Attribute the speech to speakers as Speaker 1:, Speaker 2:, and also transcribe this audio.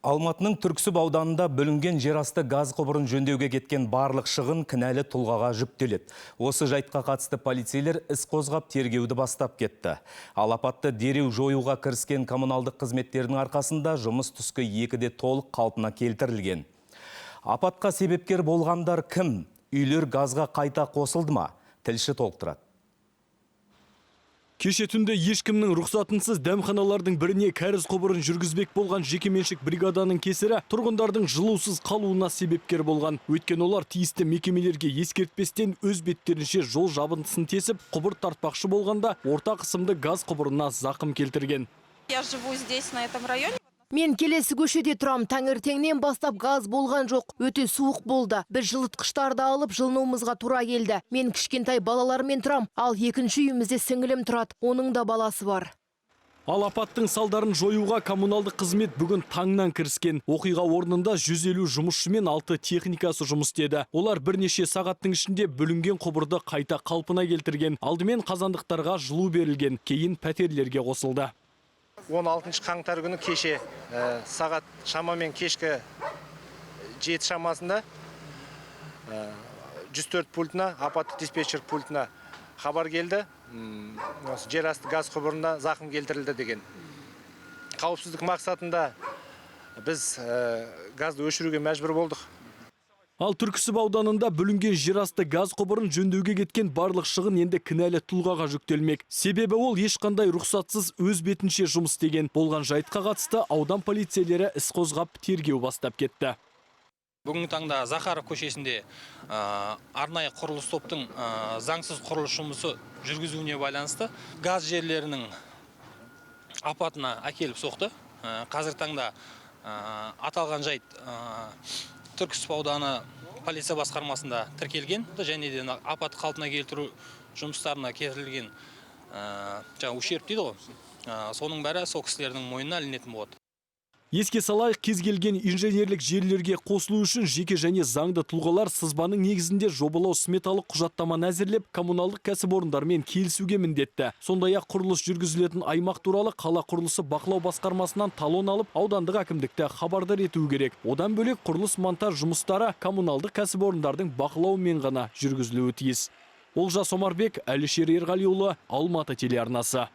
Speaker 1: Алматының Түрксіб ауданында бөлінген жерасты газ құбырын жөндеуге кеткен барлық шығын кінәлі тұлғаға жүктеледі. Осы жайтқа қатысты полицейлер іс қозғап тергеуді бастап кетті. Ал апатты дереу жоюға кіріскен коммуналдық қызметтердің арқасында жұмыс түскі 2-де толық қалпына келтірілген. Апатқа себепкер болғандар кім? Үйлер газға қайта қосылды ма? Тілші толықтырады.
Speaker 2: Кеше түнде ешкімнің рұқсатынсыз дәмханалардың біріне кәріз құбырын жүргізбек болған жекеменшік бригаданың кесірі тұрғындардың жылусыз қалуына себепкер болған. Өйткені олар тиісті мекемелерге ескертпестен өз беттерінше жол жабындысын тесіп, құбыр тартпақшы болғанда орта қысымды газ құбырына зақым келтірген.
Speaker 3: Я живу здесь, на этом районе.
Speaker 4: Мен келесі көшеде тұрам. Таңертеңнен бастап газ болған жоқ. Өте суық болды. Біз жылытқыштарды алып жылынуымызға тура келді. Мен кішкентай балалармен тұрам. Ал екінші үйімізде сіңілім тұрады. Оның да баласы бар.
Speaker 2: Ал апаттың салдарын жоюға коммуналдық қызмет бүгін таңнан кіріскен. Оқиға орнында 150 жұмысшы мен 6 техникасы жұмыс істеді. Олар бірнеше сағаттың ішінде бүлінген құбырды қайта қалпына келтірген. Алдымен қазандықтарға жылу берілген, кейін пәтерлерге қосылды.
Speaker 5: 16 қаңтар күні кеше сағат шамамен кешкі 7 шамасында 104 пультына, апатты диспетчер пультына хабар келді. Жерасты газ құбырына зақым келтірілді деген. Қауіпсіздік мақсатында біз газды өшіруге мәжбүр болдық.
Speaker 2: Ал Түрксіб ауданында бүлінген жерасты газ құбырын жөндеуге кеткен барлық шығын енді кінәлі тұлғаға жүктелмек. Себебі ол ешқандай рұқсатсыз өз бетінше жұмыс істеген. Болған жайтқа қатысты аудан полицейлері іс қозғап тергеу бастап кетті.
Speaker 6: Бүгінгі таңда Захаров көшесінде арнайы құрылыс топтың заңсыз құрылыс жұмысы жүргізуіне байланысты газ жерлерінің апатына әкеліп соқты. Қазір таңда аталған жайт Түрксіб ауданы полиция басқармасында тіркелген, және де апат қалпына келтіру жұмыстарына келтірілген ущерб дейді ғой. Соның бәрі сол кісілердің мойнына ілінетін болады.
Speaker 2: Еске салайық, кез келген инженерлік желілерге қосылу үшін жеке және заңды тұлғалар сызбаның негізінде жобалау сметалық құжаттаманы әзірлеп, коммуналдық кәсіпорындармен келісуге міндетті. Сондай-ақ құрылыс жүргізілетін аймақ туралы қала құрылысы бақылау басқармасынан талон алып, аудандық әкімдікті хабардар етуі керек. Одан бөлек құрылыс монтаж жұмыстары коммуналдық кәсіпорындардың бақылауымен ғана жүргізілуі тиіс. Олжас Омарбек, Әлішер Ерғалиұлы, Алматы телеарнасы.